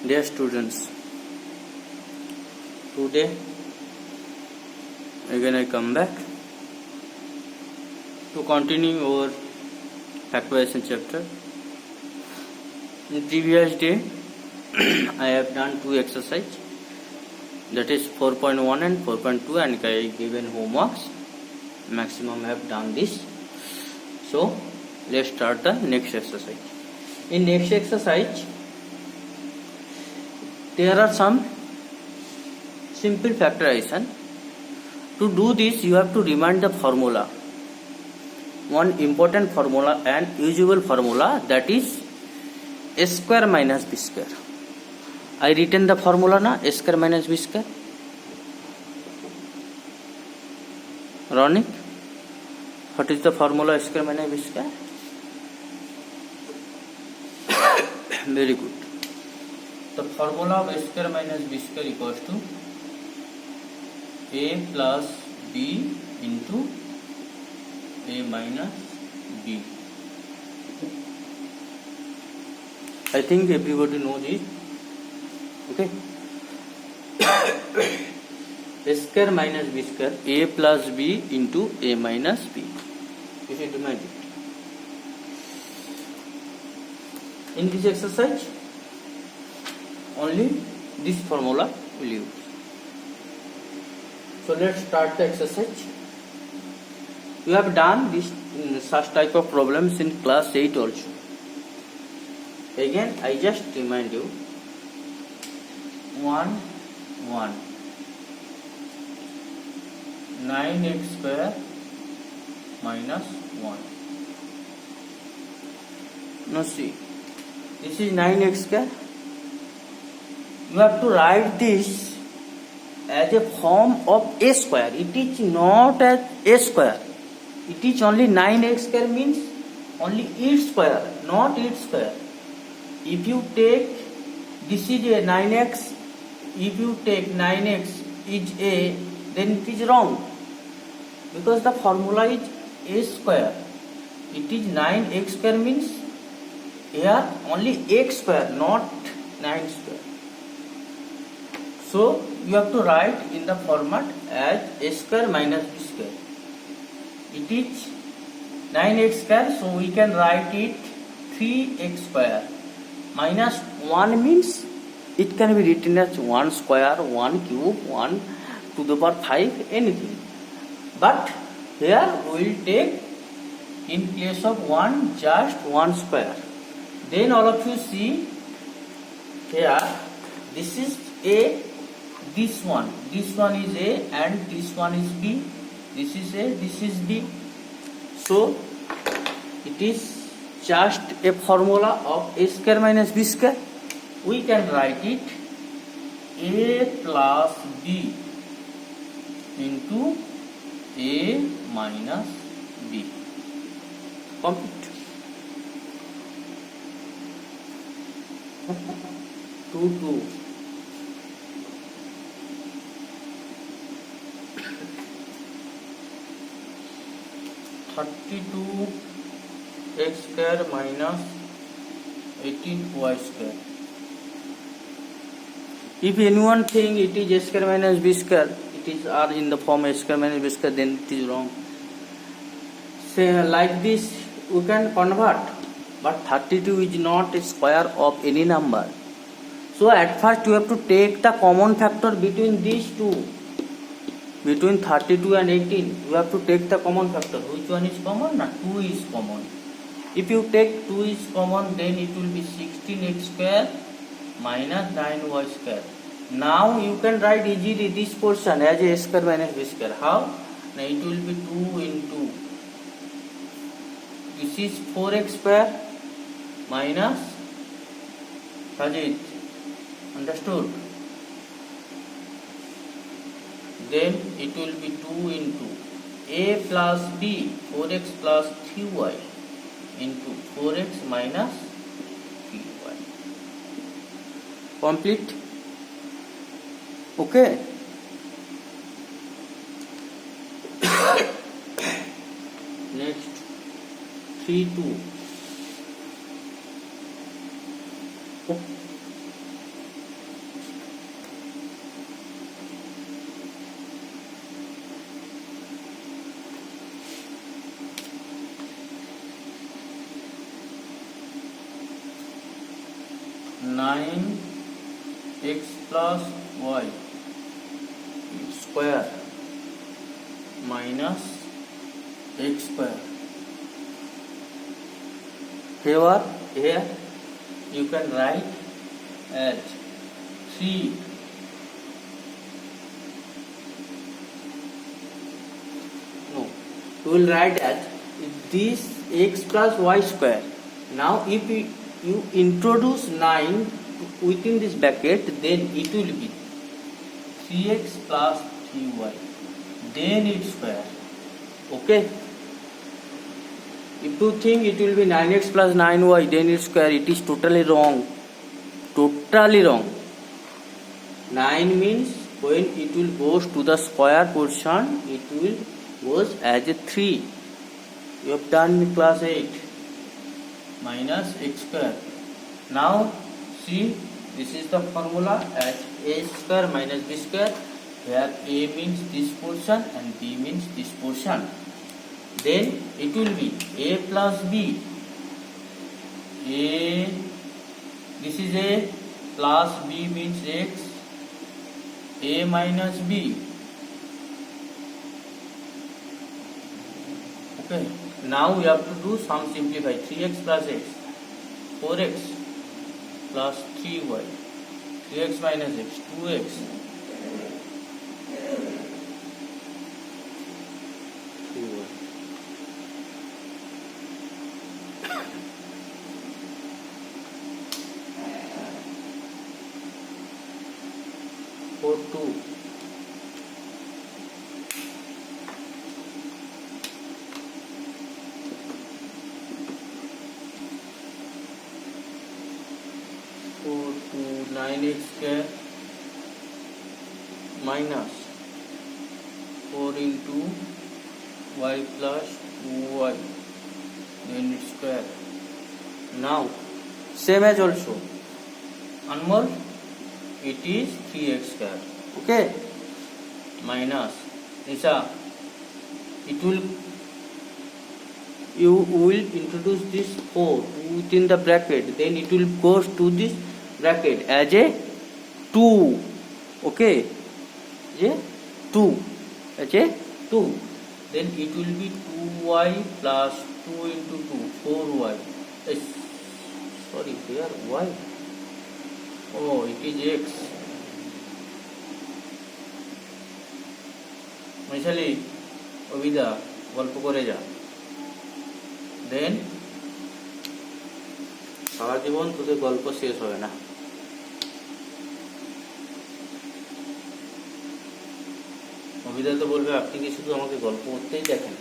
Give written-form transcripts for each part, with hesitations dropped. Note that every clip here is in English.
Dear students, today again I come back to continue our factorization chapter. In previous day I have done two exercises, that is 4.1 and 4.2, and I given homeworks. Maximum I have done this. So let's start the next exercise. In next exercise there are some simple factorization. To do this you have to remind the formula, one important formula and usual formula, that is a square minus b square. I written the formula na, a square minus b square. Ronik, what is the formula a square minus b square? Very good. The formula of a square minus b square equals to a plus b into a minus b. I think everybody knows it. Okay. A square minus b square, a plus b into a minus b. You should remind it. In this exercise, only this formula will use. So let's start the exercise. You have done this such type of problems in class 8 also. Again, I just remind you. 1 9x square minus 1. Now see, this is 9x square. You have to write this as a form of a square. It is not as a square. It is only 9x square, means only its square, not its square. If you take, this is a 9x, if you take 9x is a, then it is wrong, because the formula is a square. It is 9x square, means here only x square, not 9 square. So you have to write in the format as a square minus b square. It is 9x square, so we can write it 3x square. Minus 1 means it can be written as 1 square, 1 cube, 1 to the power 5, anything. But here we will take in place of 1 just 1 square. Then all of you see here, this is a, this one is a, and this one is b. This is a, this is b. So it is just a formula of a square minus b square. We can write it a plus b into a minus b. Complete. 2 32 x square minus 18y square. If anyone think it is a square minus b square, it is are in the form a square minus b square, then it is wrong. Say like this we can convert, but 32 is not a square of any number. So at first you have to take the common factor between these two. Between 32 and 18, you have to take the common factor. Which one is common? 2 is common. If you take 2 is common, then it will be 16x square minus 9y square. Now you can write easily this portion as a square minus b square. How? Now it will be 2 into, this is 4x square minus, Sajid, understood? Then it will be 2 into a plus b, 4x plus 3y into 4x minus 3y. Complete? Okay. Next, 3 2. 9x plus y square minus x square. Here you can write as 3 no you will write as this x plus y square. Now if you introduce 9 within this bracket, then it will be 3x plus 3y, then its square. Okay, if you think it will be 9x plus 9y then its square, it is totally wrong. 9 means when it will goes to the square portion, it will goes as a 3. You have done in class 8. Minus x square. Now see, this is the formula as a square minus b square, where a means this portion and b means this portion. Then it will be a plus b. This is a plus b means x, a minus b. Okay, now we have to do sum simplify. 3x plus x, 4x plus 3y, 3x minus x, 2x, 3y. 4 2 9x square minus 4 into y plus 2y, then its square. Now same as also Anmol, it is 3x square. Okay, minus Nisha, it will, you will introduce this 4 within the bracket, then it will goes to this bracket as a 2. Okay, as a 2, then it will be 2y plus 2 into 2, 4y. Sorry, here y. Oh, it is x. Michali, Ovida, গল্প করে যা। Then সারা জীবন তোদের গল্প শেষ হবে না। অভিদা তো বলবে আপনি কি শুধু আমাকে গল্প করতেই দেখেন।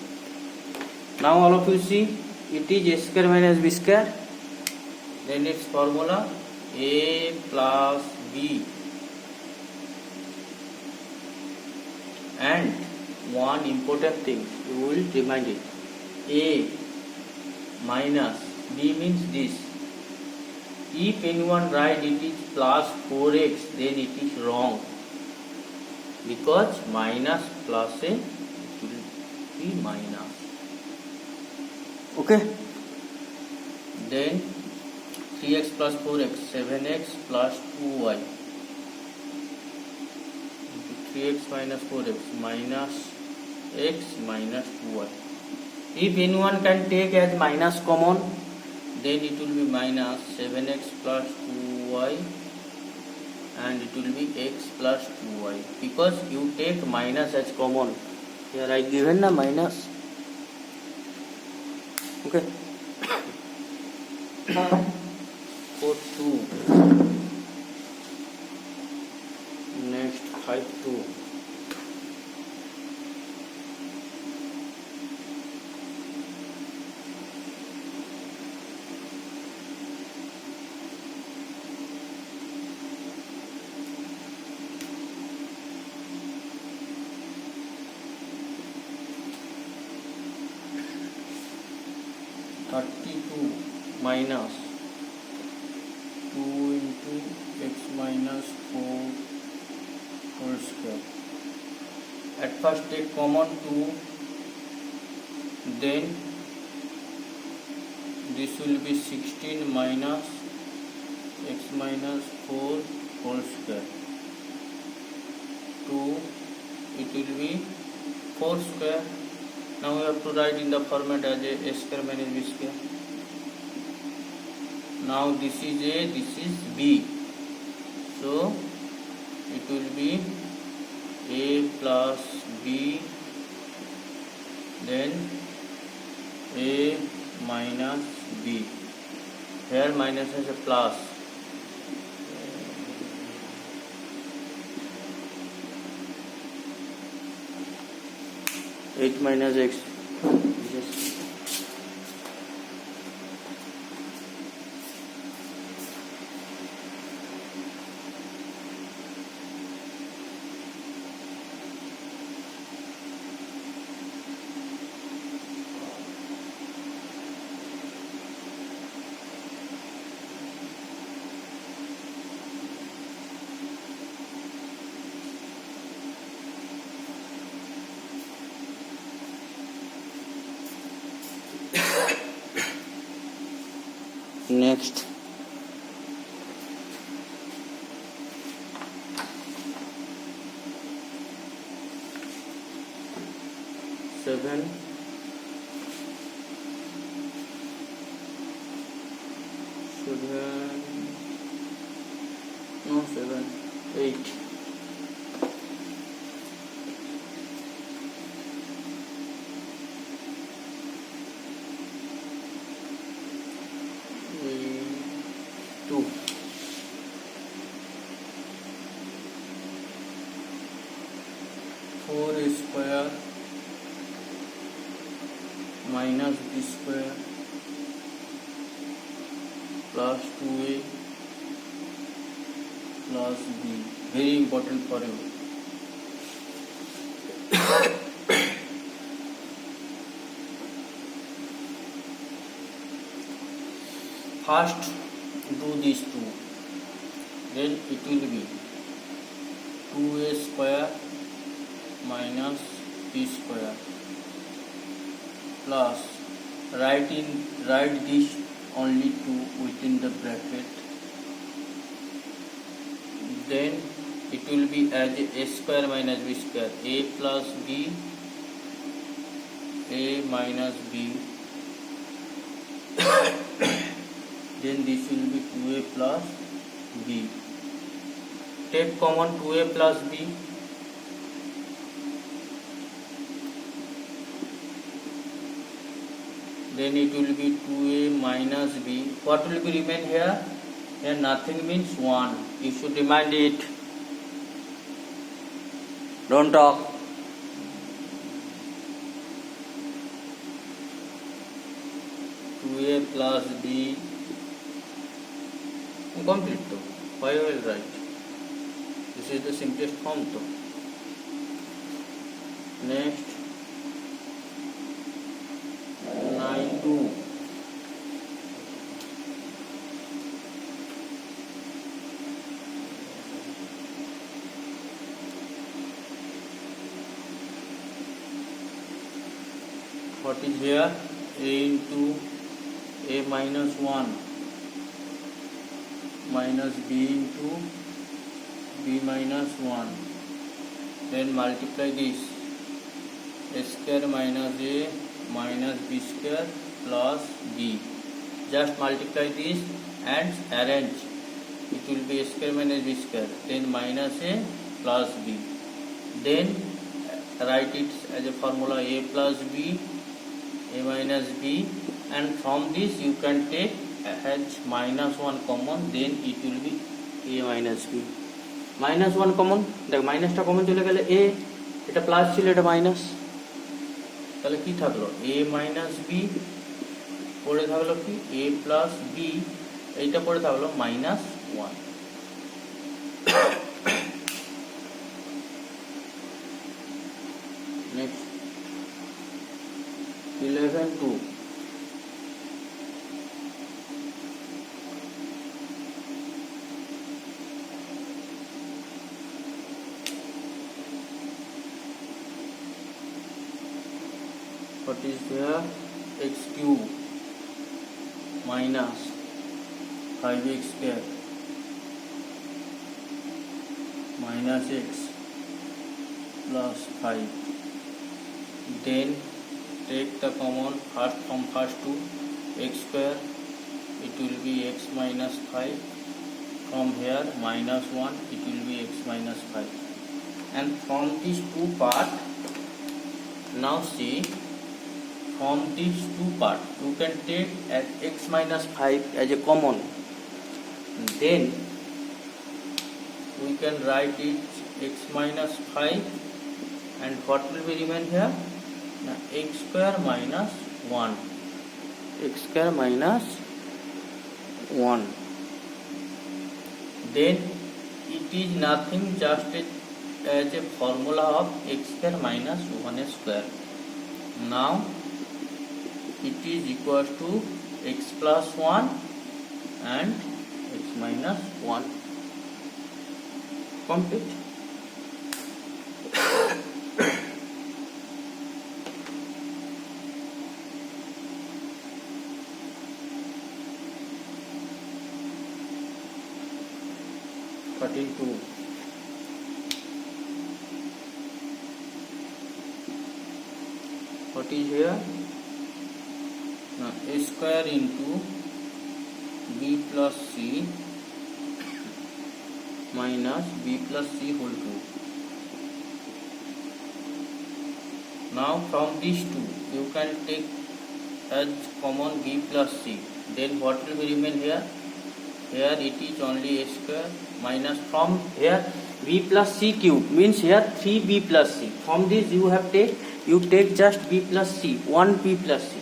Now all of you see, it is a square minus b square. Then its formula a plus b, and one important thing you will remind it, a minus b means this. If anyone write it is plus 4x, then it is wrong, because minus plus a, it will be minus. Okay, then 3x plus 4x, 7x plus 2y, 3x minus 4x minus x minus 2y. If anyone can take as minus common, then it will be minus 7x plus 2y, and it will be x plus 2y, because you take minus as common. Here I given na minus. Okay. 4 2. Next 5 2. Minus 2 into x minus 4 whole square. At first take common 2, then this will be 16 minus x minus 4 whole square. 2, it will be 4 square. Now we have to write in the format as a square minus b square. Now this is a, this is b, so it will be a plus b, then a minus b. Here minus is a plus. 8 minus x. Yes. Next, seven, eight. Two. 4 square minus b square plus 2a plus b. Very important for you. First do these two, then it will be 2a square minus b square plus write this only 2 within the bracket, then it will be as a square minus b square, a plus b, a minus b. Then this will be 2a plus b. Take common 2a plus b. Then it will be 2a minus b. What will be remain here? Here nothing means 1. You should remind it. Don't talk. A plus b. Complete to. Why I will write? This is the simplest form to. Next, 9 2. What is here? A into a minus 1 minus b into b minus 1. Then multiply this. A square minus a minus b square plus b. Just multiply this and arrange. It will be a square minus b square. Then minus a plus b. Then write it as a formula a plus b, a minus b, and from this you can take h minus 1 common, then it will be a minus b. minus 1 common, দেখ মাইনাসটা common চলে গেলে a, এটা plus ছিল এটা minus, তাহলে কি থাকলো a মাইনাস b, পড়ে থাকলো কি a প্লাস b, এইটা পড়ে থাকলো minus 1. Next 11 2. What is there? X cube minus 5x square minus x plus 5. Then take the common first from first to x square, it will be x minus 5. From here minus 1, it will be x minus 5. And from these two parts, now see, from these two parts you can take as x minus 5 as a common. Then we can write it x minus 5, and what will be remain here? Now, x square minus 1. X square minus 1. Then it is nothing, just as a formula of x square minus 1 square. Now it is equal to x plus 1 and x minus 1. Complete. Cutting 2. What is here? Now a square into b plus c minus b plus c whole cube. Now from these two you can take as common b plus c. Then what will be remain here? Here it is only a square minus, from here b plus c cube means here 3b plus c. From this you take just b plus c, 1b plus c.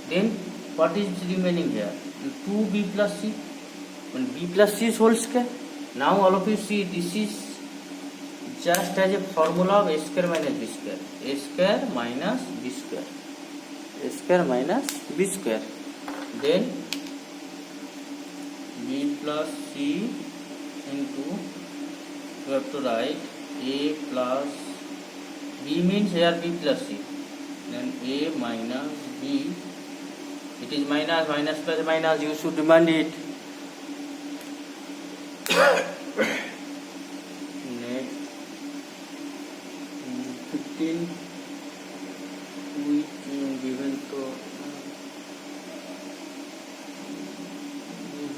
Then what is remaining here? 2b plus c. When b plus c is whole square. Now all of you see, this is just as a formula of a square minus b square. A square minus b square. A square minus b square. Then b plus c into, you have to write a plus b means here b plus c. Then a minus b. It is minus, minus plus minus, you should remind it. Next 15 we given to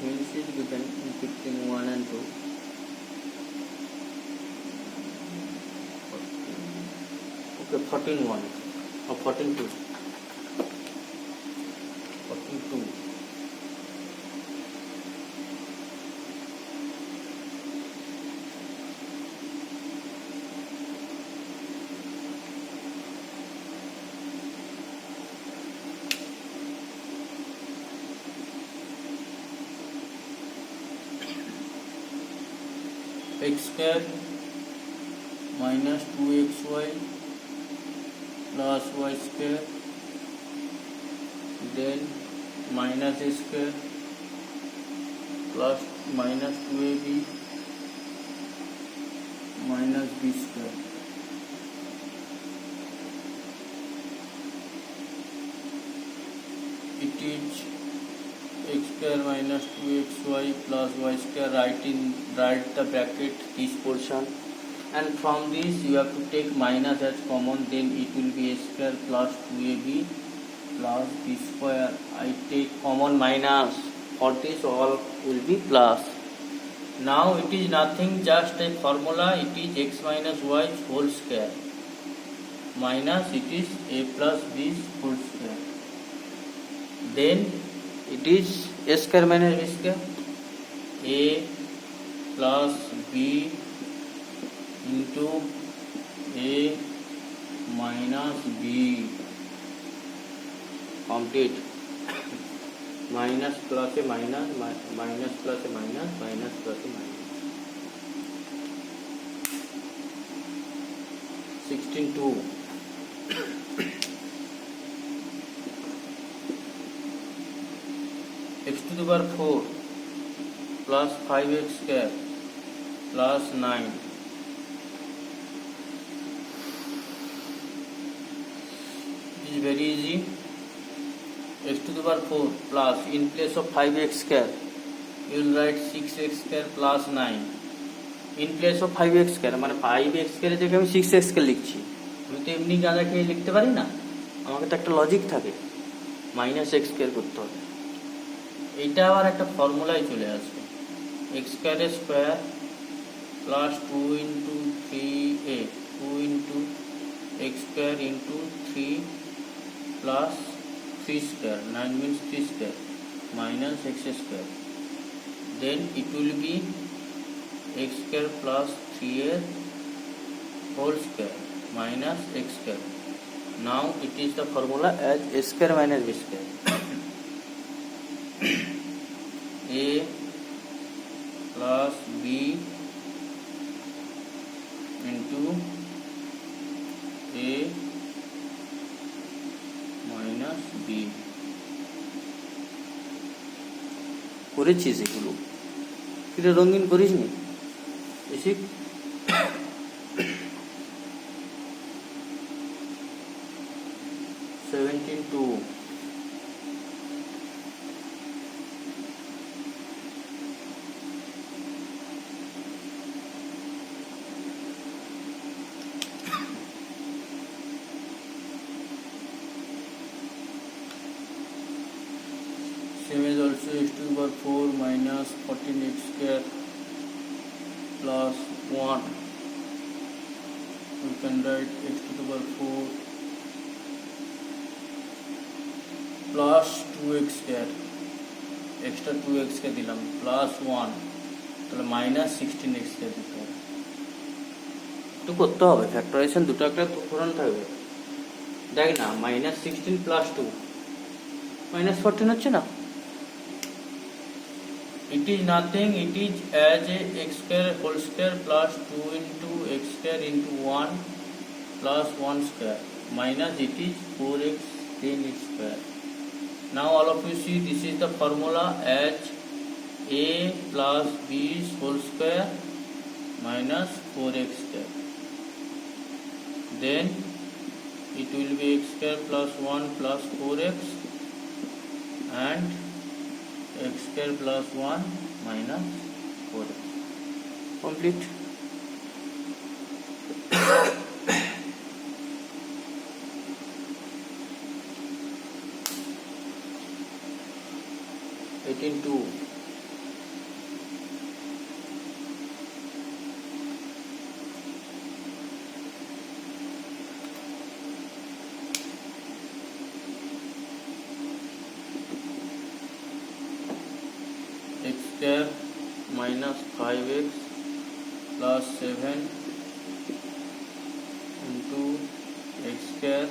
hence is given in 15 1 and 2. Okay, 14 1 or 14 2. 14 2. X square minus 2xy plus y square, then minus a square plus minus 2ab minus b square. It is x square minus 2xy plus y square. Write the bracket this portion, and from this you have to take minus as common. Then it will be a square plus 2ab plus b square. I take common minus. For this all will be plus. Now it is nothing, just a formula. It is x minus y whole square minus it is a plus b whole square. Then it is a square minus b square. A plus b into a minus b. Complete. Minus plus a minus, minus plus a minus, minus plus a minus. 16 2. X to the power 4 plus 5x square plus 9. This is very easy. X to the power 4 plus, in place of 5x square you will write 6x square plus 9. In place of 5x square, মানে 5x স্কয়ারের জায়গায় আমি 6x square লিখছি। আমি তো এমনি গাঁজা খেয়ে লিখতে পারি না, আমাকে তো একটা লজিক থাকে, মাইনাস এক্স স্কয়ার করতে হবে। এইটা আবার একটা ফর্মুলায় চলে আসবে, এক্স স্কয়ারের square plus 2 into 3a 2 into x square into 3 plus 3 square, 9 means 3 square minus x square, then it will be x square plus 3a whole square minus x square. Now it is the formula as a square minus b square. A plus b into a minus b. করেছিস এগুলো, কিন্তু রঙিন করিস নি এসে। 17 Same is also x to the power 4 minus 14x square plus 1. We can write x to the power 4 plus 2x square, extra 2x কে দিলাম plus 1, তাহলে minus 16x কে দিতে হবে। একটু করতে হবে ফ্যাক্টরাইজেশন, দুটো একটা পুরন থাকবে। দেখ না, minus 16 plus 2 minus 14 হচ্ছে না। It is nothing, it is as a x square whole square plus 2 into x square into 1 plus 1 square minus it is 4x then x square. Now all of you see, this is the formula as a plus b whole square minus 4x square. Then it will be x square plus 1 plus 4x and x square plus 1 minus 4x. Complete. Into x square minus 5x plus 7 into x square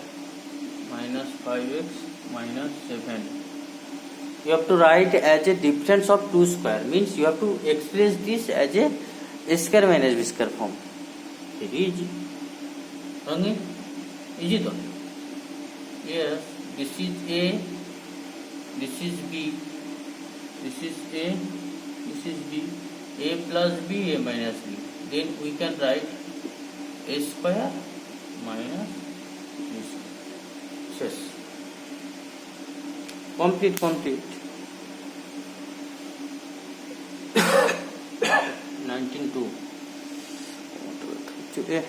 minus 5x minus 7. You have to write as a difference of 2 square, means you have to express this as a square minus b square form. Very easy. Okay? Easy though. Yes, this is a, this is b, this is a, this is b, a plus b, a minus b. Then we can write a square minus b square. Yes. Complete. 19(2). Today.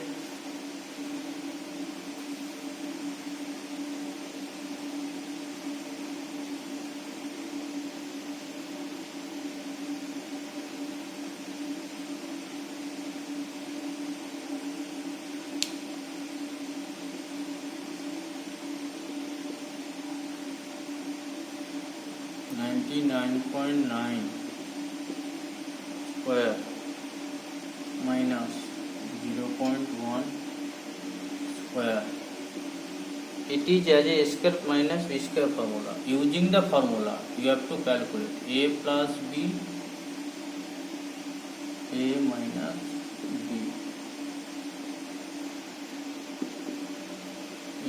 (99.9) square minus 0.1 square. It is as a square minus b square formula. Using the formula, you have to calculate a plus b, a minus b.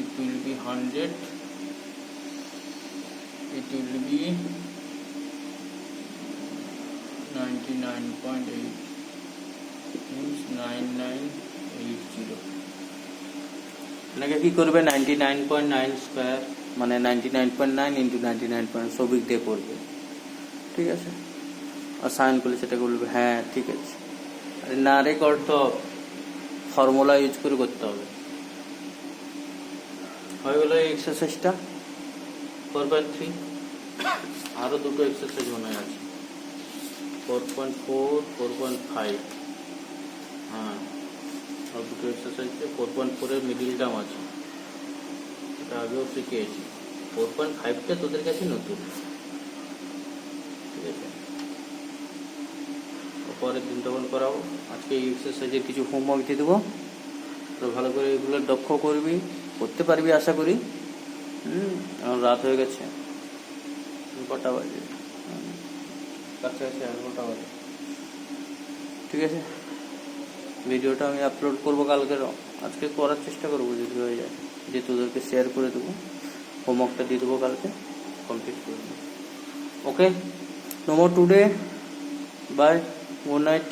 It will be 100. It will be 99.8 means 9980. এটাকে কি করবে 99.9 square মানে 99.9 into 99. Sabik দিয়ে করবে, ঠিক আছে। আর sign করলে সেটাকে বলবে হ্যাঁ ঠিক আছে। না রেকর্ড তো ফর্মুলা ইউজ করে করতে হবে। হয়ে গেল এই এক্সারসাইজটা 4.3। আরও দুটো এক্সারসাইজ মনে হয় আছে 4.4, 4.5। হ্যাঁ, আর দুটো এক্সারসাইজ 4.4 এর মিডিল টার্ম আছে, এটা আগেও শিখিয়েছি। 4.5টা তোদের কাছে নতুন, ঠিক আছে? পরের দিন তখন করাবো। আজকে এই এক্সারসাইজের কিছু হোমওয়ার্ক দিয়ে দেবো, তো ভালো করে এগুলো দক্ষ করবি, করতে পারবি আশা করি। এখন রাত হয়ে গেছে, কটা বাজে? কাছাকাছি 11টা বাজে। ঠিক আছে, ভিডিওটা আমি আপলোড করবো কালকেরও, আজকে করার চেষ্টা করবো যদি হয়ে যায়, যে তোদেরকে শেয়ার করে দেবো, হোমওয়ার্কটা দিয়ে দেবো কালকে, কমপ্লিট করে দেবো। Okay, no more today, bye, good night.